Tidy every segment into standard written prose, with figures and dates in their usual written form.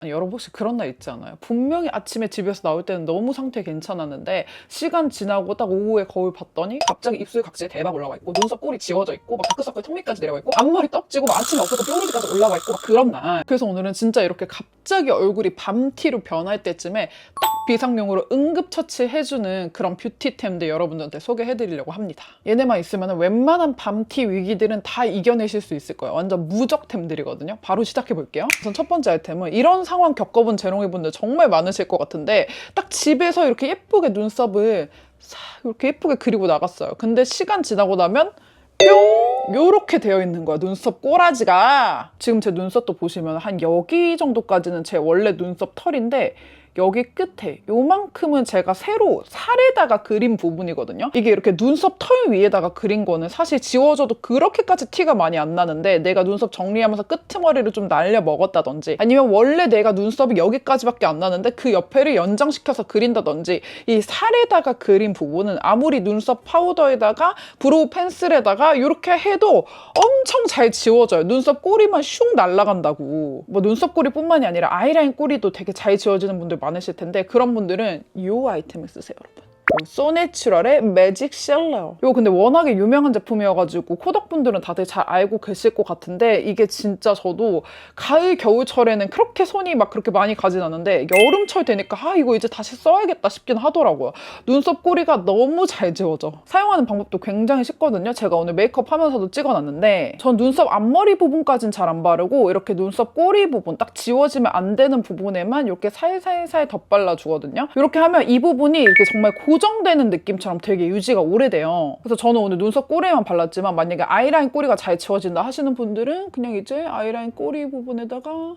아니, 여러분 혹시 그런 날 있지 않아요? 분명히 아침에 집에서 나올 때는 너무 상태 괜찮았는데 시간 지나고 딱 오후에 거울 봤더니 갑자기 입술 각질이 대박 올라와 있고 눈썹 꼬리 지워져 있고 막 다크서클 턱밑까지 내려와 있고 앞머리 떡지고 막 아침에 없어서 뾰루지까지 올라와 있고 막 그런 날. 그래서 오늘은 진짜 이렇게 갑자기 얼굴이 밤티로 변할 때쯤에 딱 비상용으로 응급처치해주는 그런 뷰티템들 여러분들한테 소개해드리려고 합니다. 얘네만 있으면 웬만한 밤티 위기들은 다 이겨내실 수 있을 거예요. 완전 무적템들이거든요. 바로 시작해볼게요. 우선 첫 번째 아이템은 이런 상황 겪어본 재롱이분들 정말 많으실 것 같은데 딱 집에서 이렇게 예쁘게 눈썹을 싹 이렇게 예쁘게 그리고 나갔어요. 근데 시간 지나고 나면 뿅! 요렇게 되어 있는 거야. 눈썹 꼬라지가. 지금 제 눈썹도 보시면 한 여기 정도까지는 제 원래 눈썹 털인데 여기 끝에 요만큼은 제가 새로 살에다가 그린 부분이거든요. 이게 이렇게 눈썹 털 위에다가 그린 거는 사실 지워져도 그렇게까지 티가 많이 안 나는데 내가 눈썹 정리하면서 끄트머리를 좀 날려 먹었다든지 아니면 원래 내가 눈썹이 여기까지밖에 안 나는데 그 옆에를 연장시켜서 그린다든지 이 살에다가 그린 부분은 아무리 눈썹 파우더에다가 브로우 펜슬에다가 이렇게 해도 엄청 잘 지워져요. 눈썹 꼬리만 슝 날아간다고. 뭐 눈썹 꼬리뿐만이 아니라 아이라인 꼬리도 되게 잘 지워지는 분들 많으실 텐데 그런 분들은 이 아이템을 쓰세요, 여러분. 소내추럴의 매직 셀러. 이거 근데 워낙에 유명한 제품이어가지고 코덕분들은 다들 잘 알고 계실 것 같은데 이게 진짜 저도 가을 겨울철에는 그렇게 손이 막 그렇게 많이 가진 않는데 여름철 되니까 아 이거 이제 다시 써야겠다 싶긴 하더라고요. 눈썹 꼬리가 너무 잘 지워져. 사용하는 방법도 굉장히 쉽거든요. 제가 오늘 메이크업 하면서도 찍어놨는데 전 눈썹 앞머리 부분까진 잘 안 바르고 이렇게 눈썹 꼬리 부분 딱 지워지면 안 되는 부분에만 이렇게 살살살 덧발라주거든요. 이렇게 하면 이 부분이 이렇게 정말 고정되는 느낌처럼 되게 유지가 오래돼요. 그래서 저는 오늘 눈썹 꼬리에만 발랐지만 만약에 아이라인 꼬리가 잘 지워진다 하시는 분들은 그냥 이제 아이라인 꼬리 부분에다가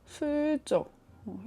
슬쩍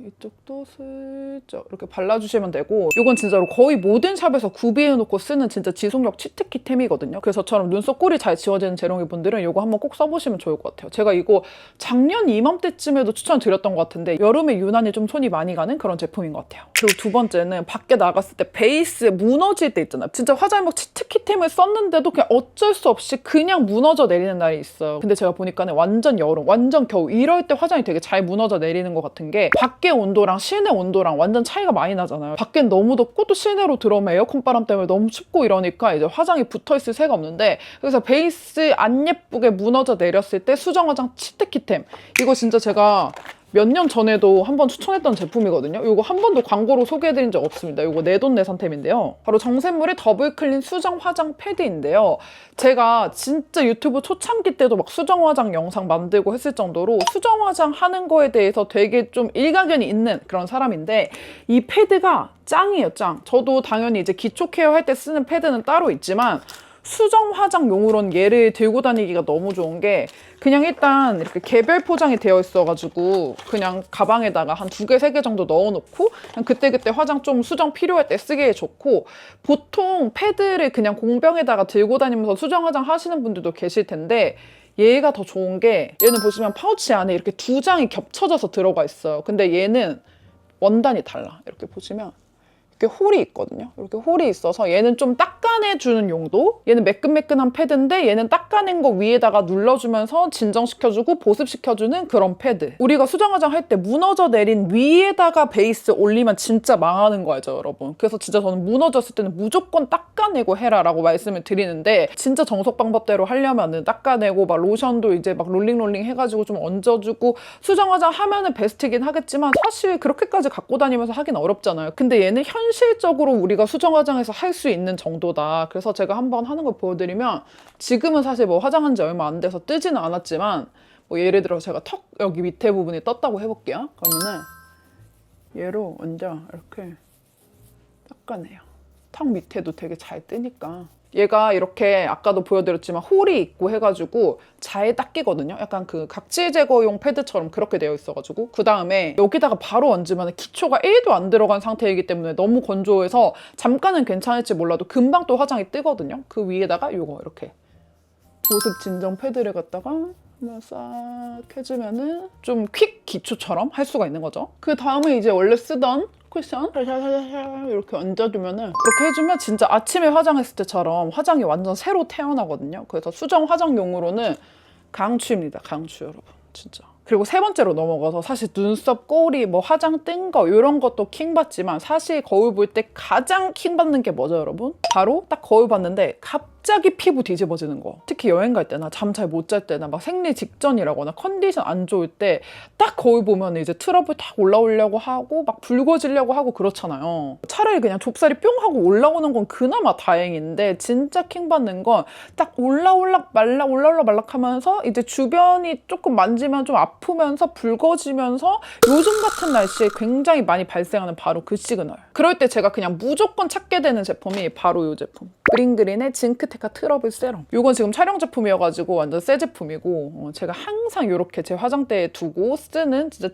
이쪽도 슬쩍 이렇게 발라주시면 되고 이건 진짜로 거의 모든 샵에서 구비해놓고 쓰는 진짜 지속력 치트키템이거든요. 그래서 저처럼 눈썹 꼬리 잘 지워지는 재롱이 분들은 이거 한번 꼭 써보시면 좋을 것 같아요. 제가 이거 작년 이맘때쯤에도 추천드렸던 것 같은데 여름에 유난히 좀 손이 많이 가는 그런 제품인 것 같아요. 그리고 두 번째는 밖에 나갔을 때 베이스 무너질 때 있잖아요. 진짜 화장품 치트키템을 썼는데도 그냥 어쩔 수 없이 그냥 무너져 내리는 날이 있어요. 근데 제가 보니까는 완전 여름, 완전 겨울 이럴 때 화장이 되게 잘 무너져 내리는 것 같은 게 밖에 온도랑 실내 온도랑 완전 차이가 많이 나잖아요. 밖엔 너무 덥고 또 실내로 들어오면 에어컨 바람 때문에 너무 춥고 이러니까 이제 화장이 붙어있을 새가 없는데 그래서 베이스 안 예쁘게 무너져 내렸을 때 수정 화장 치트키템 이거 진짜 제가 몇 년 전에도 한번 추천했던 제품이거든요. 이거 한 번도 광고로 소개해드린 적 없습니다. 이거 내돈내산템인데요. 바로 정샘물의 더블 클린 수정 화장 패드인데요. 제가 진짜 유튜브 초창기 때도 막 수정 화장 영상 만들고 했을 정도로 수정 화장 하는 거에 대해서 되게 좀 일가견이 있는 그런 사람인데 이 패드가 짱이에요, 짱. 저도 당연히 이제 기초 케어 할 때 쓰는 패드는 따로 있지만 수정 화장용으로는 얘를 들고 다니기가 너무 좋은 게 그냥 일단 이렇게 개별 포장이 되어 있어가지고 그냥 가방에다가 한 2개, 3개 정도 넣어놓고 그냥 그때그때 화장 좀 수정 필요할 때 쓰기에 좋고 보통 패드를 그냥 공병에다가 들고 다니면서 수정 화장 하시는 분들도 계실 텐데 얘가 더 좋은 게 얘는 보시면 파우치 안에 이렇게 2장이 겹쳐져서 들어가 있어요. 근데 얘는 원단이 달라. 이렇게 보시면 이렇게 홀이 있거든요. 이렇게 홀이 있어서 얘는 좀 닦아내주는 용도? 얘는 매끈매끈한 패드인데 얘는 닦아낸 거 위에다가 눌러주면서 진정시켜주고 보습시켜주는 그런 패드. 우리가 수정 화장 할 때 무너져 내린 위에다가 베이스 올리면 진짜 망하는 거 알죠, 여러분? 그래서 진짜 저는 무너졌을 때는 무조건 닦아내고 해라 라고 말씀을 드리는데 진짜 정석 방법대로 하려면은 닦아내고 막 로션도 이제 막 롤링 해가지고 좀 얹어주고 수정 화장 하면은 베스트긴 하겠지만 사실 그렇게까지 갖고 다니면서 하긴 어렵잖아요. 근데 얘는 현실적으로 우리가 수정 화장에서 할 수 있는 정도다. 그래서 제가 한번 하는 걸 보여드리면 지금은 사실 뭐 화장한 지 얼마 안 돼서 뜨지는 않았지만 뭐 예를 들어 제가 턱 여기 밑에 부분이 떴다고 해볼게요. 그러면은 얘로 먼저 이렇게 닦아내요. 턱 밑에도 되게 잘 뜨니까. 얘가 이렇게 아까도 보여드렸지만 홀이 있고 해가지고 잘 닦이거든요. 약간 그 각질 제거용 패드처럼 그렇게 되어 있어가지고 그 다음에 여기다가 바로 얹으면 기초가 1도 안 들어간 상태이기 때문에 너무 건조해서 잠깐은 괜찮을지 몰라도 금방 또 화장이 뜨거든요. 그 위에다가 이거 이렇게 보습 진정 패드를 갖다가 한번 싹 해주면은 좀 퀵 기초처럼 할 수가 있는 거죠. 그 다음에 이제 원래 쓰던 쿠션 이렇게 얹어주면은 이렇게 해주면 진짜 아침에 화장했을 때처럼 화장이 완전 새로 태어나거든요. 그래서 수정 화장용으로는 강추입니다. 강추 여러분. 진짜. 그리고 세 번째로 넘어가서 사실 눈썹, 꼬리, 뭐 화장 뜬 거 이런 것도 킹 받지만 사실 거울 볼 때 가장 킹 받는 게 뭐죠, 여러분? 바로 딱 거울 봤는데 갑자기 피부 뒤집어지는 거. 특히 여행 갈 때나 잠 잘 못 잘 때나 막 생리 직전이라거나 컨디션 안 좋을 때 딱 거울 보면 이제 트러블 딱 올라오려고 하고 막 붉어지려고 하고 그렇잖아요. 차라리 그냥 좁쌀이 뿅 하고 올라오는 건 그나마 다행인데 진짜 킹 받는 건 딱 올라올락 말락 하면서 이제 주변이 조금 만지면 좀 아프면서 붉어지면서 요즘 같은 날씨에 굉장히 많이 발생하는 바로 그 시그널. 그럴 때 제가 그냥 무조건 찾게 되는 제품이 바로 이 제품. 브링그린의 징크테카 트러블 세럼. 이건 지금 촬영 제품이어가지고 완전 새 제품이고 제가 항상 이렇게 제 화장대에 두고 쓰는 진짜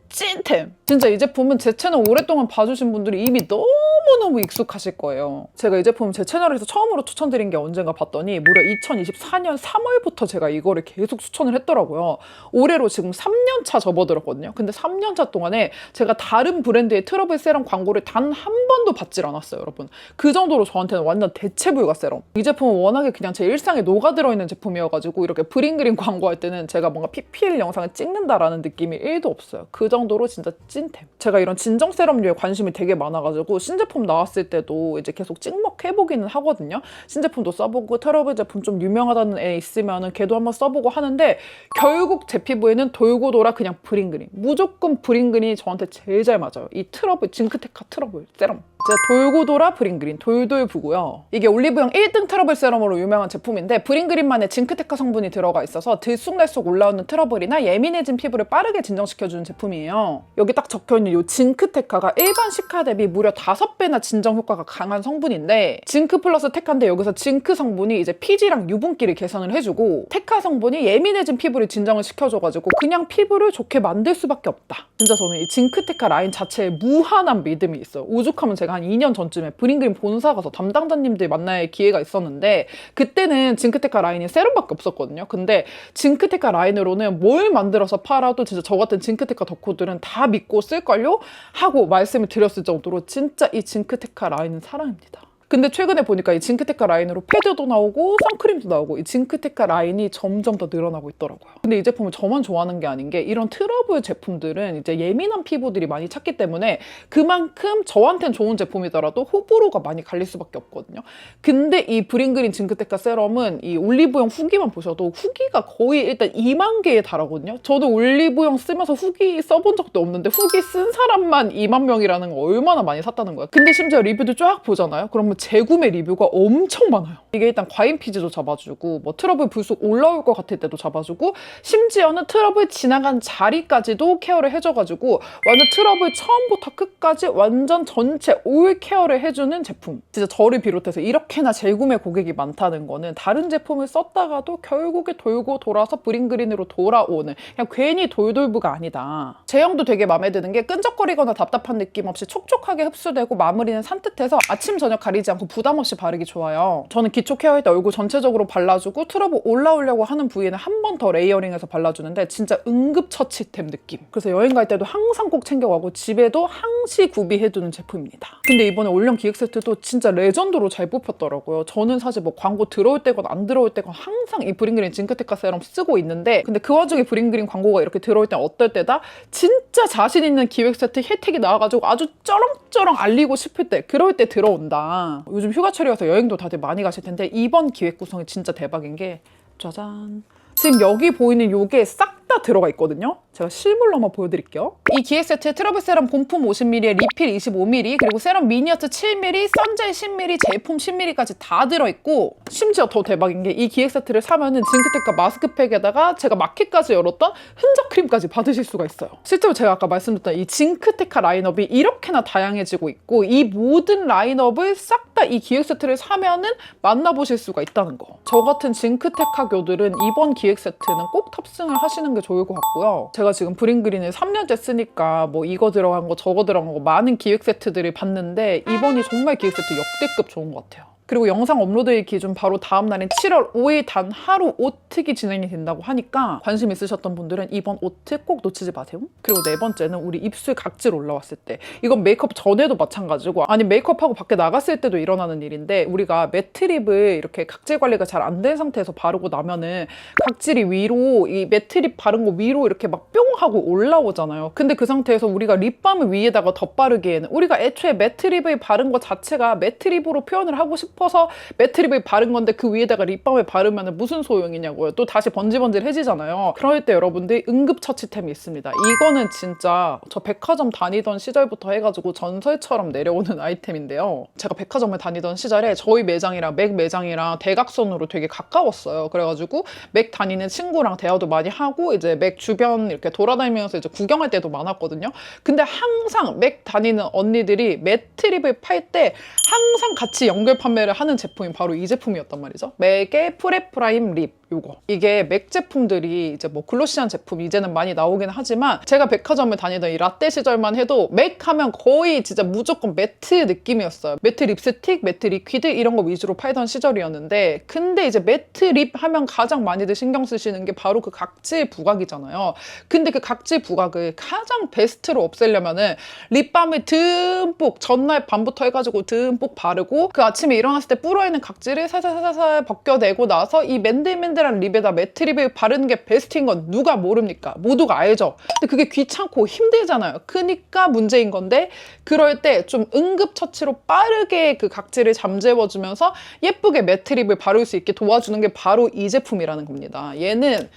찐템. 진짜 이 제품은 제 채널 오랫동안 봐주신 분들이 이미 너무너무 익숙하실 거예요. 제가 이 제품 제 채널에서 처음으로 추천드린 게 언젠가 봤더니 무려 2024년 3월부터 제가 이거를 계속 추천을 했더라고요. 올해로 지금 3년차 접어들었거든요. 근데 3년차 동안에 제가 다른 브랜드의 트러블 세럼 광고를 단 한 번도 받질 않았어요, 여러분. 그 정도로 저한테는 완전 대체불가 세럼. 이 제품은 워낙에 그냥 제 일상에 녹아들어 있는 제품이어가지고 이렇게 브링그린 광고할 때는 제가 뭔가 PPL 영상을 찍는다라는 느낌이 1도 없어요. 그 정도로 진짜 찐템. 제가 이런 진정 세럼류에 관심이 되게 많아가지고 신제품 나왔을 때도 이제 계속 찍먹해보기는 하거든요. 신제품도 써보고 트러블 제품 좀 유명하다는 애 있으면은 걔도 한번 써보고 하는데 결국 제 피부에는 돌고 돌아 그냥 브링그린. 무조건 브링그린이 저한테 제일 잘 맞아요. 이 트러블, 징크테카 트러블 세럼. 진짜 돌고 돌아 브링그린, 돌돌 부고요. 이게 올리브영 1등 트러블 세럼으로 유명한 제품인데 브링그린만의 징크테카 성분이 들어가 있어서 들쑥날쑥 올라오는 트러블이나 예민해진 피부를 빠르게 진정시켜주는 제품이에요. 여기 딱 적혀있는 이 징크테카가 일반 시카 대비 무려 5배나 진정 효과가 강한 성분인데 징크 플러스 테카인데 여기서 징크 성분이 이제 피지랑 유분기를 개선을 해주고 테카 성분이 예민해진 피부를 진정을 시켜줘가지고 그냥 피부를 좋게 만들 수밖에 없다. 진짜 저는 이 징크테카 라인 자체에 무한한 믿음이 있어요. 오죽하면 제가 한 2년 전쯤에 브링그린 본사 가서 담당자님들 만날 기회가 있었는데 그때는 징크테카 라인이 세럼밖에 없었거든요. 근데 징크테카 라인으로는 뭘 만들어서 팔아도 진짜 저 같은 징크테카 덕후들은 다 믿고 쓸걸요? 하고 말씀을 드렸을 정도로 진짜 이 징크테카 라인은 사랑입니다. 근데 최근에 보니까 이 징크테카 라인으로 패드도 나오고 선크림도 나오고 이 징크테카 라인이 점점 더 늘어나고 있더라고요. 근데 이 제품을 저만 좋아하는 게 아닌 게 이런 트러블 제품들은 이제 예민한 피부들이 많이 찾기 때문에 그만큼 저한테는 좋은 제품이더라도 호불호가 많이 갈릴 수밖에 없거든요. 근데 이 브링그린 징크테카 세럼은 이 올리브영 후기만 보셔도 후기가 거의 일단 2만 개에 달하거든요. 저도 올리브영 쓰면서 후기 써본 적도 없는데 후기 쓴 사람만 2만 명이라는 거 얼마나 많이 샀다는 거야. 근데 심지어 리뷰도 쫙 보잖아요. 그러면 재구매 리뷰가 엄청 많아요. 이게 일단 과잉 피지도 잡아주고 뭐 트러블 불쑥 올라올 것 같을 때도 잡아주고 심지어는 트러블 지나간 자리까지도 케어를 해줘가지고 완전 트러블 처음부터 끝까지 완전 전체 올 케어를 해주는 제품. 진짜 저를 비롯해서 이렇게나 재구매 고객이 많다는 거는 다른 제품을 썼다가도 결국에 돌고 돌아서 브링그린으로 돌아오는 그냥 괜히 돌돌부가 아니다. 제형도 되게 마음에 드는 게 끈적거리거나 답답한 느낌 없이 촉촉하게 흡수되고 마무리는 산뜻해서 아침 저녁 가리지 않고 부담 없이 바르기 좋아요. 저는 기초 케어할 때 얼굴 전체적으로 발라주고 트러블 올라오려고 하는 부위는 한 번 더 레이어링해서 발라주는데 진짜 응급처치템 느낌. 그래서 여행 갈 때도 항상 꼭 챙겨가고 집에도 항시 구비해두는 제품입니다. 근데 이번에 올영 기획 세트도 진짜 레전드로 잘 뽑혔더라고요. 저는 사실 뭐 광고 들어올 때건 안 들어올 때건 항상 이 브링그린 징크테카 세럼 쓰고 있는데 근데 그 와중에 브링그린 광고가 이렇게 들어올 땐 어떨 때다? 진짜 자신 있는 기획 세트 혜택이 나와가지고 아주 쩌렁쩌렁 알리고 싶을 때 그럴 때 들어온다. 요즘 휴가철이어서 여행도 다들 많이 가실 텐데 이번 기획 구성이 진짜 대박인 게 짜잔. 지금 여기 보이는 요게 싹 다 들어가 있거든요. 제가 실물로 한번 보여드릴게요. 이 기획 세트에 트러블 세럼 본품 50ml에 리필 25ml 그리고 세럼 미니어트 7ml, 선젤 10ml, 제품 10ml까지 다 들어있고 심지어 더 대박인 게 이 기획 세트를 사면은 징크테카 마스크팩에다가 제가 마켓까지 열었던 흔적 크림까지 받으실 수가 있어요. 실제로 제가 아까 말씀드렸던 이 징크테카 라인업이 이렇게나 다양해지고 있고 이 모든 라인업을 싹 다 이 기획 세트를 사면은 만나보실 수가 있다는 거. 저 같은 징크테카교들은 이번 기획 세트는 꼭 탑승을 하시는 게 좋을 것 같고요. 제가 지금 브링그린을 3년째 쓰니까 뭐 이거 들어간 거 저거 들어간 거 많은 기획 세트들을 봤는데 이번이 정말 기획 세트 역대급 좋은 것 같아요. 그리고 영상 업로드일 기준 바로 다음 날인 7월 5일 단 하루 오특이 진행이 된다고 하니까 관심 있으셨던 분들은 이번 오특 꼭 놓치지 마세요. 그리고 네 번째는 우리 입술 각질 올라왔을 때, 이건 메이크업 전에도 마찬가지고 아니 메이크업하고 밖에 나갔을 때도 일어나는 일인데, 우리가 매트 립을 이렇게 각질 관리가 잘 안 된 상태에서 바르고 나면은 각질이 위로, 이 매트 립 바른 거 위로 이렇게 막 뿅 하고 올라오잖아요. 근데 그 상태에서 우리가 립밤을 위에다가 덧바르기에는, 우리가 애초에 매트 립을 바른 것 자체가 매트 립으로 표현을 하고 싶어서 매트 립을 바른 건데 그 위에다가 립밤을 바르면 무슨 소용이냐고요. 또 다시 번질번질해지잖아요. 그럴 때 여러분들 응급처치템이 있습니다. 이거는 진짜 저 백화점 다니던 시절부터 해가지고 전설처럼 내려오는 아이템인데요. 제가 백화점을 다니던 시절에 저희 매장이랑 맥 매장이랑 대각선으로 되게 가까웠어요. 그래가지고 맥 다니는 친구랑 대화도 많이 하고 이제 맥 주변 이렇게 돌아다니면서 이제 구경할 때도 많았거든요. 근데 항상 맥 다니는 언니들이 매트 립을 팔 때 항상 같이 연결 판매를 하는 제품이 바로 이 제품이었단 말이죠. 맥의 프레프라임 립. 요거. 이게 맥 제품들이 이제 뭐 글로시한 제품 이제는 많이 나오긴 하지만, 제가 백화점을 다니던 이 라떼 시절만 해도 맥 하면 거의 진짜 무조건 매트 느낌이었어요. 매트 립스틱, 매트 리퀴드 이런 거 위주로 팔던 시절이었는데, 근데 이제 매트 립 하면 가장 많이들 신경 쓰시는 게 바로 그 각질 부각이잖아요. 근데 그 각질 부각을 가장 베스트로 없애려면은 립밤을 듬뿍 전날 밤부터 해가지고 듬뿍 바르고 그 아침에 일어났을 때 불어있는 각질을 살살살살 벗겨내고 나서 이 맨들맨들 립에다 매트 립을 바르는 게 베스트인 건 누가 모릅니까? 모두가 알죠. 근데 그게 귀찮고 힘들잖아요. 그러니까 문제인 건데, 그럴 때 좀 응급처치로 빠르게 그 각질을 잠재워주면서 예쁘게 매트 립을 바를 수 있게 도와주는 게 바로 이 제품이라는 겁니다. 얘는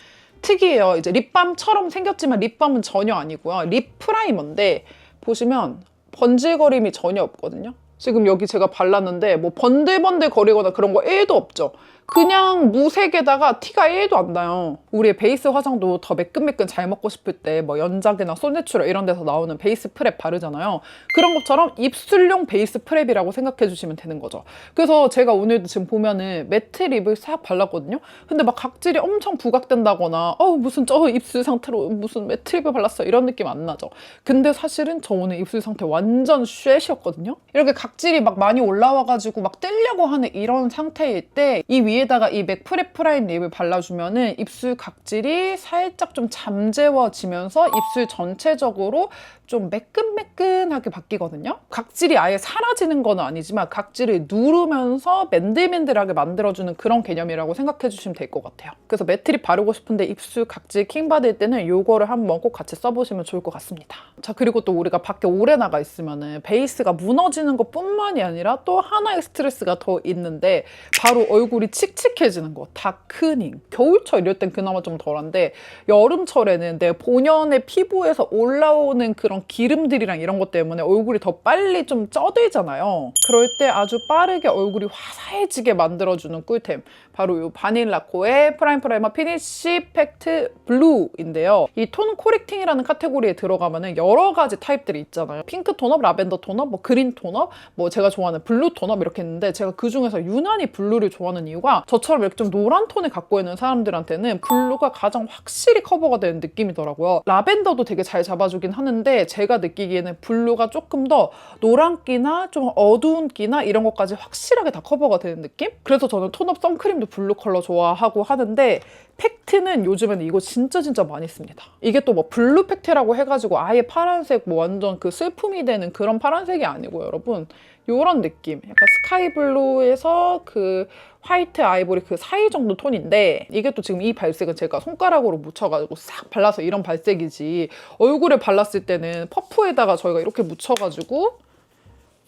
특이해요. 이제 립밤처럼 생겼지만 립밤은 전혀 아니고요. 립 프라이머인데 보시면 번질거림이 전혀 없거든요. 지금 여기 제가 발랐는데 뭐 번들번들 거리거나 그런 거 1도 없죠. 그냥 무색에다가 티가 1도 안 나요. 우리의 베이스 화장도 더 매끈매끈 잘 먹고 싶을 때 뭐 연작이나 솔내추럴 이런 데서 나오는 베이스 프렙 바르잖아요. 그런 것처럼 입술용 베이스 프렙이라고 생각해 주시면 되는 거죠. 그래서 제가 오늘도 지금 보면은 매트 립을 싹 발랐거든요. 근데 막 각질이 엄청 부각된다거나 무슨 저 입술 상태로 무슨 매트 립을 발랐어 이런 느낌 안 나죠. 근데 사실은 저 오늘 입술 상태 완전 쉐시였거든요. 이렇게 각질이 막 많이 올라와가지고 막 뜨려고 하는 이런 상태일 때 이 위에다가 이 맥 프레프라임 립을 발라주면은 입술 각질이 살짝 좀 잠재워지면서 입술 전체적으로 좀 매끈매끈하게 바뀌거든요. 각질이 아예 사라지는 건 아니지만 각질을 누르면서 맨들맨들하게 만들어주는 그런 개념이라고 생각해 주시면 될 것 같아요. 그래서 매트립 바르고 싶은데 입술 각질 킹 받을 때는 요거를 한번 꼭 같이 써보시면 좋을 것 같습니다. 자, 그리고 또 우리가 밖에 오래 나가 있으면은 베이스가 무너지는 것 뿐만이 아니라 또 하나의 스트레스가 더 있는데, 바로 얼굴이 칙칙해지는 거, 다크닝. 겨울철 이럴 땐 그나마 좀 덜한데 여름철에는 내 본연의 피부에서 올라오는 그런 기름들이랑 이런 것 때문에 얼굴이 더 빨리 좀 쪄들잖아요. 그럴 때 아주 빠르게 얼굴이 화사해지게 만들어주는 꿀템, 바로 이 바닐라코의 프라임 프라이머 피니쉬 팩트 블루인데요. 이 톤 코렉팅이라는 카테고리에 들어가면은 여러 가지 타입들이 있잖아요. 핑크 톤업, 라벤더 톤업, 뭐 그린 톤업, 뭐 제가 좋아하는 블루 톤업 이렇게 있는데, 제가 그 중에서 유난히 블루를 좋아하는 이유가 저처럼 이렇게 좀 노란 톤을 갖고 있는 사람들한테는 블루가 가장 확실히 커버가 되는 느낌이더라고요. 라벤더도 되게 잘 잡아주긴 하는데 제가 느끼기에는 블루가 조금 더 노란기나 좀 어두운 기나 이런 것까지 확실하게 다 커버가 되는 느낌? 그래서 저는 톤업 선크림도 블루 컬러 좋아하고 하는데, 팩트는 요즘에는 이거 진짜 많이 씁니다. 이게 또 뭐 블루 팩트라고 해가지고 아예 파란색 뭐 완전 그 슬픔이 되는 그런 파란색이 아니고 여러분, 요런 느낌, 약간 스카이 블루에서 그 화이트 아이보리 그 사이 정도 톤인데, 이게 또 지금 이 발색은 제가 손가락으로 묻혀가지고 싹 발라서 이런 발색이지, 얼굴에 발랐을 때는 퍼프에다가 저희가 이렇게 묻혀가지고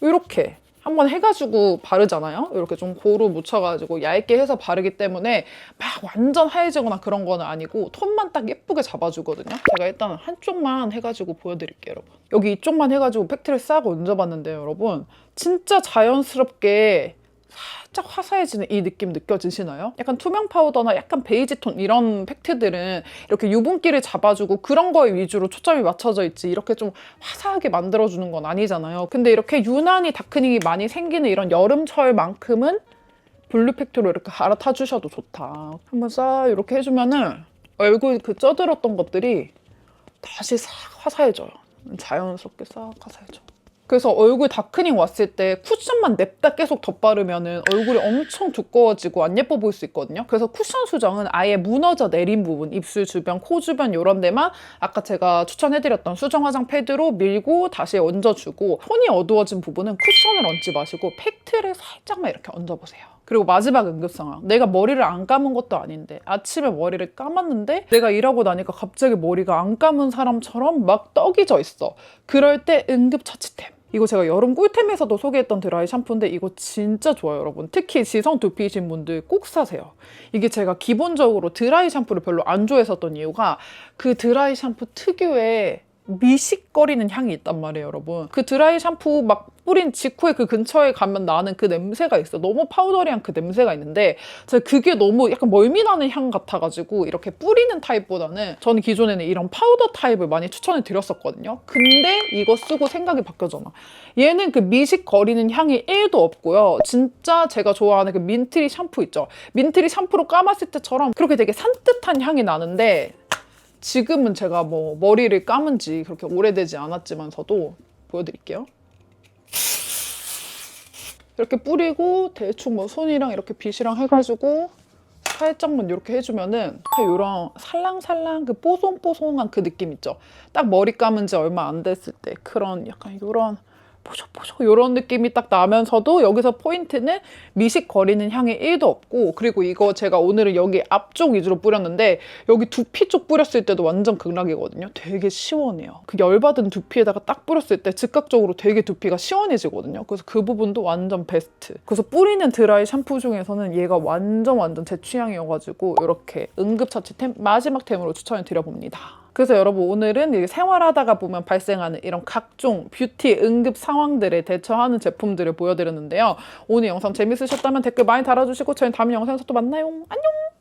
이렇게 한번 해가지고 바르잖아요. 이렇게 좀 고루 묻혀가지고 얇게 해서 바르기 때문에 막 완전 하얘지거나 그런 거는 아니고 톤만 딱 예쁘게 잡아주거든요. 제가 일단 한쪽만 해가지고 보여드릴게요, 여러분. 여기 이쪽만 해가지고 팩트를 싹 얹어봤는데요, 여러분. 진짜 자연스럽게 살짝 화사해지는 이 느낌 느껴지시나요? 약간 투명 파우더나 약간 베이지 톤 이런 팩트들은 이렇게 유분기를 잡아주고 그런 거에 위주로 초점이 맞춰져 있지, 이렇게 좀 화사하게 만들어주는 건 아니잖아요. 근데 이렇게 유난히 다크닝이 많이 생기는 이런 여름철만큼은 블루 팩트로 이렇게 갈아타 주셔도 좋다. 한번 싹 이렇게 해주면은 얼굴 그 쪄들었던 것들이 다시 싹 화사해져요. 자연스럽게 싹 화사해져. 그래서 얼굴 다크닝 왔을 때 쿠션만 냅다 계속 덧바르면은 얼굴이 엄청 두꺼워지고 안 예뻐 보일 수 있거든요. 그래서 쿠션 수정은 아예 무너져 내린 부분, 입술 주변, 코 주변 이런 데만 아까 제가 추천해드렸던 수정 화장 패드로 밀고 다시 얹어주고, 톤이 어두워진 부분은 쿠션을 얹지 마시고 팩트를 살짝만 이렇게 얹어보세요. 그리고 마지막 응급 상황. 내가 머리를 안 감은 것도 아닌데 아침에 머리를 감았는데 내가 일하고 나니까 갑자기 머리가 안 감은 사람처럼 막 떡이 져 있어. 그럴 때 응급 처치템. 이거 제가 여름 꿀템에서도 소개했던 드라이 샴푸인데 이거 진짜 좋아요, 여러분. 특히 지성 두피이신 분들 꼭 사세요. 이게 제가 기본적으로 드라이 샴푸를 별로 안 좋아했었던 이유가 그 드라이 샴푸 특유의 미식거리는 향이 있단 말이에요, 여러분. 그 드라이 샴푸 막 뿌린 직후에 그 근처에 가면 나는 그 냄새가 있어. 너무 파우더리한 그 냄새가 있는데 제가 그게 너무 약간 멀미나는 향 같아가지고 이렇게 뿌리는 타입보다는 저는 기존에는 이런 파우더 타입을 많이 추천해 드렸었거든요. 근데 이거 쓰고 생각이 바뀌어잖아. 얘는 그 미식거리는 향이 1도 없고요. 진짜 제가 좋아하는 그 민트리 샴푸 있죠. 민트리 샴푸로 감았을 때처럼 그렇게 되게 산뜻한 향이 나는데 지금은 제가 뭐 머리를 감은 지 그렇게 오래되지 않았지만서도 보여드릴게요. 이렇게 뿌리고 대충 뭐 손이랑 이렇게 빗이랑 해가지고 살짝만 이렇게 해주면은 이런 살랑살랑 그 뽀송뽀송한 그 느낌 있죠? 딱 머리 감은 지 얼마 안 됐을 때 그런 약간 이런 포석포석 이런 느낌이 딱 나면서도 여기서 포인트는 미식거리는 향이 1도 없고, 그리고 이거 제가 오늘은 여기 앞쪽 위주로 뿌렸는데 여기 두피 쪽 뿌렸을 때도 완전 극락이거든요. 되게 시원해요. 그 열받은 두피에다가 딱 뿌렸을 때 즉각적으로 되게 두피가 시원해지거든요. 그래서 그 부분도 완전 베스트. 그래서 뿌리는 드라이 샴푸 중에서는 얘가 완전 제 취향이어가지고 이렇게 응급처치템 마지막 템으로 추천을 드려봅니다. 그래서 여러분 오늘은 생활하다가 보면 발생하는 이런 각종 뷰티 응급 상황들에 대처하는 제품들을 보여드렸는데요. 오늘 영상 재밌으셨다면 댓글 많이 달아주시고 저희는 다음 영상에서 또 만나요. 안녕!